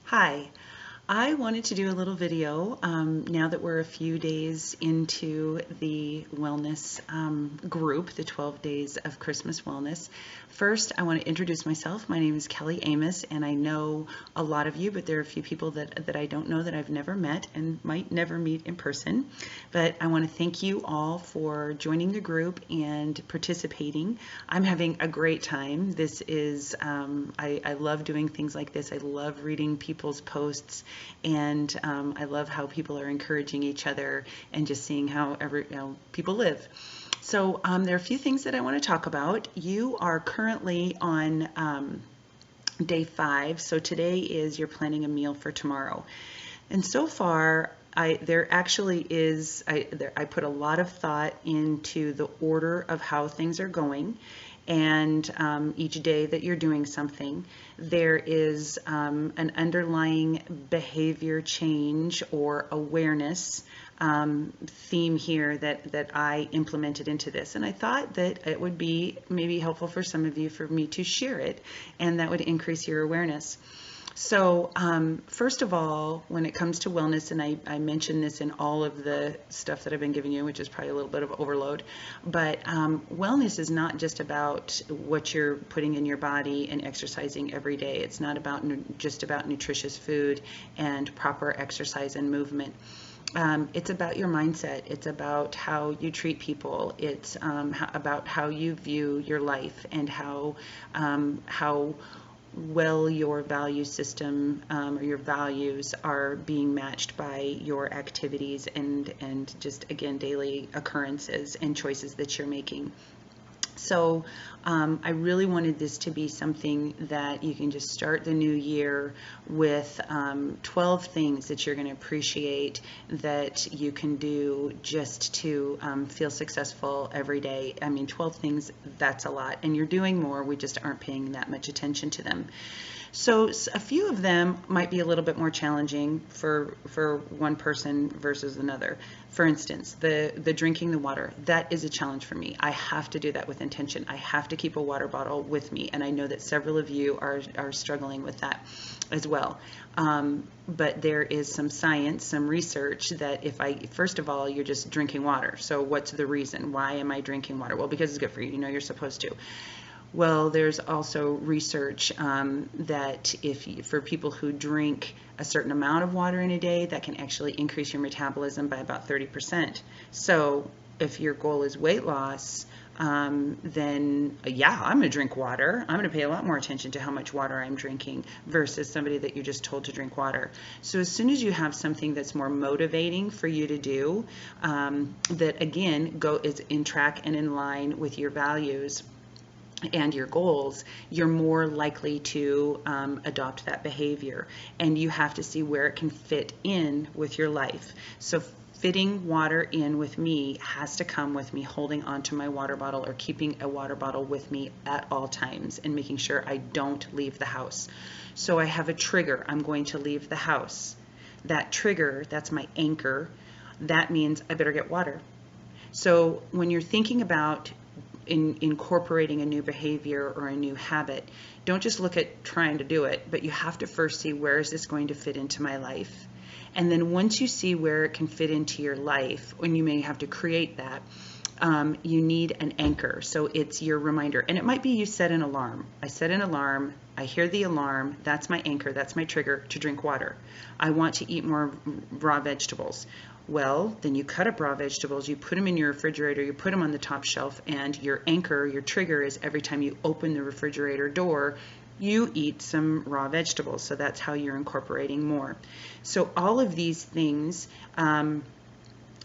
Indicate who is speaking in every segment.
Speaker 1: Hi, I wanted to do a little video now that we're a few days into the wellness group, the 12 days of Christmas wellness. First, I want to introduce myself. My name is Kelly Amos, and I know a lot of you, but there are a few people that I don't know that I've never met and might never meet in person. But I want to thank you all for joining the group and participating. I'm having a great time. This is, I love doing things like this. I love reading people's posts, and I love how people are encouraging each other and just seeing how people live. So there are a few things that I want to talk about. You are currently on day 5, so today is you're planning a meal for tomorrow. And so far, there actually is, I put a lot of thought into the order of how things are going. And each day that you're doing something, there is an underlying behavior change or awareness theme here that I implemented into this. And I thought that it would be maybe helpful for some of you for me to share it, and that would increase your awareness. So first of all, when it comes to wellness, and I mentioned this in all of the stuff that I've been giving you, which is probably a little bit of overload, but wellness is not just about what you're putting in your body and exercising every day. It's not about just about nutritious food and proper exercise and movement. It's about your mindset. It's about how you treat people. It's about how you view your life and how well your value system or your values are being matched by your activities and just again daily occurrences and choices that you're making. So I really wanted this to be something that you can just start the new year with 12 things that you're going to appreciate that you can do just to feel successful every day. I mean, 12 things, that's a lot, and you're doing more, we just aren't paying that much attention to them. So a few of them might be a little bit more challenging for one person versus another. For instance, the drinking the water, that is a challenge for me. I have to do that with intention. I have to keep a water bottle with me, and I know that several of you are struggling with that as well. But there is some science, some research that first of all, you're just drinking water. So what's the reason? Why am I drinking water? Well, because it's good for you. You know you're supposed to. Well, there's also research that for people who drink a certain amount of water in a day, that can actually increase your metabolism by about 30%. So if your goal is weight loss, then yeah, I'm going to drink water. I'm going to pay a lot more attention to how much water I'm drinking versus somebody that you're just told to drink water. So as soon as you have something that's more motivating for you to do, that again is in track and in line with your values and your goals, you're more likely to adopt that behavior. And you have to see where it can fit in with your life. So fitting water in with me has to come with me holding onto my water bottle or keeping a water bottle with me at all times and making sure I don't leave the house. So I have a trigger. I'm going to leave the house. That trigger, that's my anchor. That means I better get water. So when you're thinking about incorporating a new behavior or a new habit, don't just look at trying to do it, but you have to first see, where is this going to fit into my life? And then once you see where it can fit into your life, and you may have to create that, you need an anchor. So it's your reminder. And it might be you set an alarm. I set an alarm. I hear the alarm. That's my anchor. That's my trigger to drink water. I want to eat more raw vegetables. Well, then you cut up raw vegetables, you put them in your refrigerator, you put them on the top shelf, and your anchor, your trigger is every time you open the refrigerator door, you eat some raw vegetables. So that's how you're incorporating more. So all of these things, and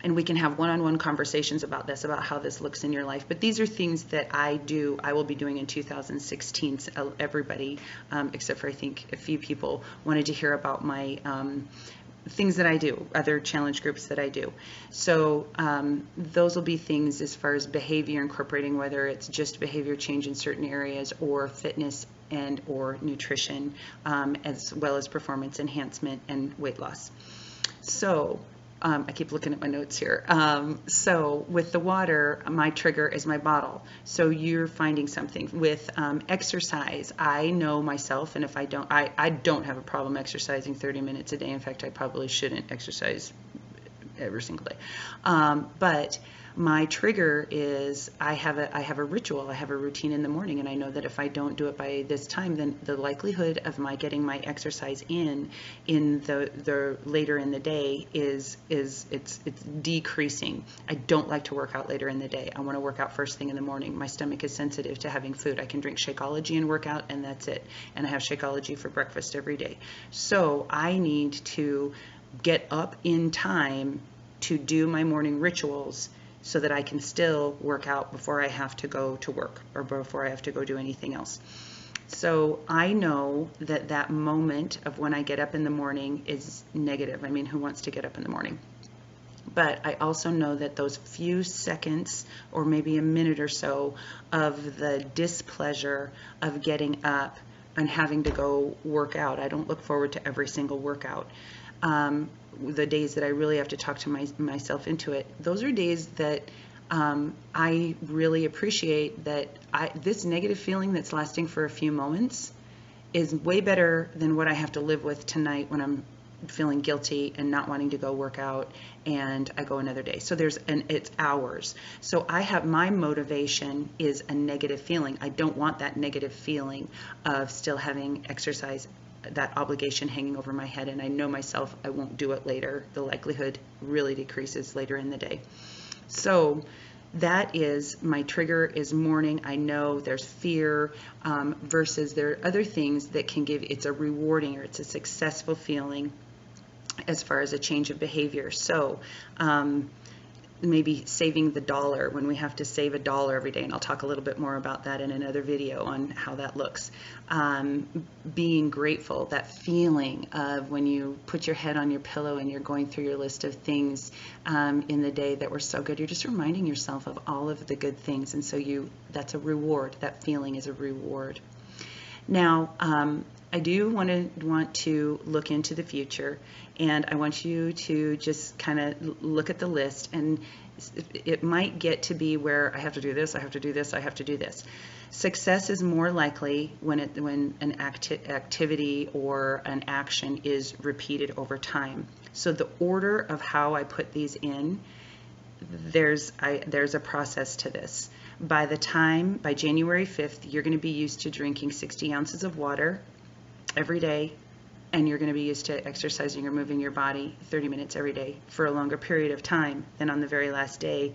Speaker 1: we can have one-on-one conversations about this, about how this looks in your life. But these are things that I will be doing in 2016. So everybody, except for I think a few people, wanted to hear about my things that I do, other challenge groups that I do. So those will be things as far as behavior incorporating, whether it's just behavior change in certain areas or fitness and or nutrition, as well as performance enhancement and weight loss. So I keep looking at my notes here. So with the water, my trigger is my bottle. So you're finding something. With exercise, I know myself, and if I don't have a problem exercising 30 minutes a day. In fact, I probably shouldn't exercise every single day. But my trigger is I have a ritual, I have a routine in the morning, and I know that if I don't do it by this time, then the likelihood of my getting my exercise in the later in the day is it's decreasing. I don't like to work out later in the day. I want to work out first thing in the morning. My stomach is sensitive to having food. I can drink Shakeology and work out, and that's it. And I have Shakeology for breakfast every day. So I need to get up in time to do my morning rituals so that I can still work out before I have to go to work or before I have to go do anything else. So I know that that moment of when I get up in the morning is negative. I mean, who wants to get up in the morning? But I also know that those few seconds or maybe a minute or so of the displeasure of getting up and having to go work out, I don't look forward to every single workout. The days that I really have to talk to myself into it, those are days that I really appreciate that this negative feeling that's lasting for a few moments is way better than what I have to live with tonight when I'm feeling guilty and not wanting to go work out and I go another day. So it's hours. So I have my motivation is a negative feeling. I don't want that negative feeling of still having exercise, that obligation hanging over my head, and I know myself, I won't do it later. The likelihood really decreases later in the day. So that is my trigger is morning. I know there's fear versus there are other things that can give, it's a rewarding or it's a successful feeling as far as a change of behavior. So maybe saving the dollar when we have to save a dollar every day, and I'll talk a little bit more about that in another video on how that looks. Being grateful, that feeling of when you put your head on your pillow and you're going through your list of things in the day that were so good, you're just reminding yourself of all of the good things, and so that's a reward. That feeling is a reward. Now, I do want to look into the future, and I want you to just kind of look at the list, and it might get to be where I have to do this, I have to do this, I have to do this. Success is more likely when an activity or an action is repeated over time. So the order of how I put these in, there's a process to this. By January 5th, you're going to be used to drinking 60 ounces of water every day, and you're going to be used to exercising or moving your body 30 minutes every day for a longer period of time than on the very last day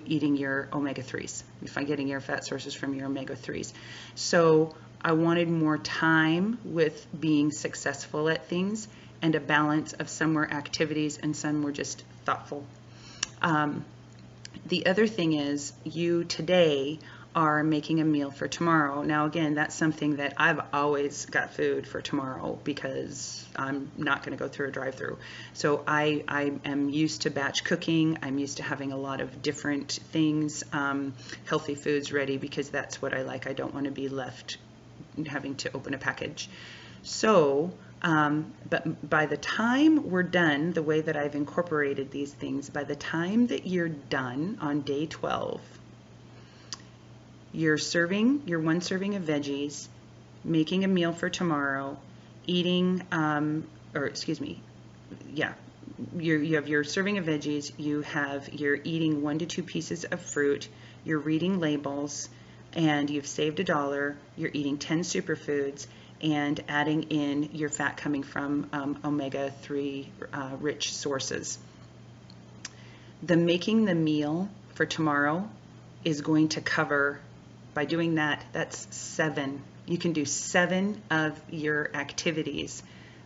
Speaker 1: eating your omega-3s, getting your fat sources from your omega-3s. So I wanted more time with being successful at things and a balance of some were activities and some were just thoughtful. The other thing is you today are making a meal for tomorrow. Now again, that's something that I've always got food for tomorrow because I'm not going to go through a drive-through. So I am used to batch cooking. I'm used to having a lot of different things, healthy foods ready because that's what I like. I don't want to be left having to open a package. So but by the time we're done, the way that I've incorporated these things, by the time that you're done on day 12, you're serving your one serving of veggies, making a meal for tomorrow, eating, you have your serving of veggies, you're eating 1 to 2 pieces of fruit, you're reading labels, and you've saved $1, you're eating 10 superfoods, and adding in your fat coming from omega-3 rich sources. Making the meal for tomorrow is going to cover, by doing that, that's 7. You can do 7 of your activities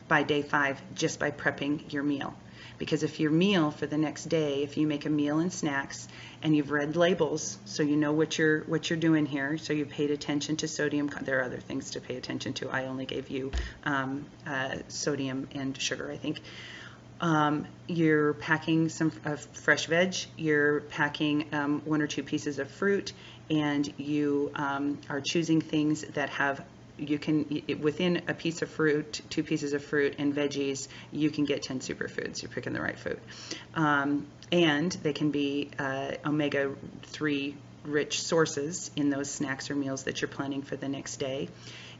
Speaker 1: by day 5 just by prepping your meal. Because if your meal for the next day, if you make a meal and snacks and you've read labels so you know what you're doing here, so you paid attention to sodium, there are other things to pay attention to. I only gave you sodium and sugar, I think. You're packing some fresh veg, you're packing 1 or 2 pieces of fruit, and you are choosing things that have you can, within a piece of fruit, 2 pieces of fruit and veggies, you can get 10 superfoods. You're picking the right food. And they can be omega-3 rich sources in those snacks or meals that you're planning for the next day.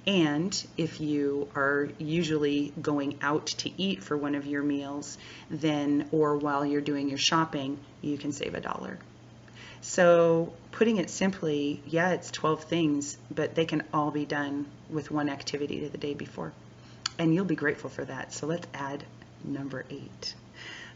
Speaker 1: And if you are usually going out to eat for one of your meals, then, or while you're doing your shopping, you can save $1. So putting it simply, yeah, it's 12 things, but they can all be done with one activity to the day before. And you'll be grateful for that. So let's add number 8.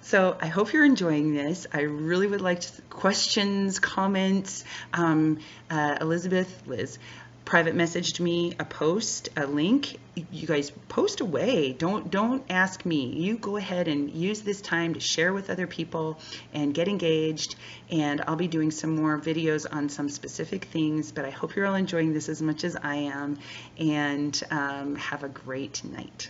Speaker 1: So I hope you're enjoying this. I really would like questions, comments. Liz, private messaged me a post, a link. You guys post away. Don't ask me. You go ahead and use this time to share with other people and get engaged. And I'll be doing some more videos on some specific things, but I hope you're all enjoying this as much as I am, and have a great night.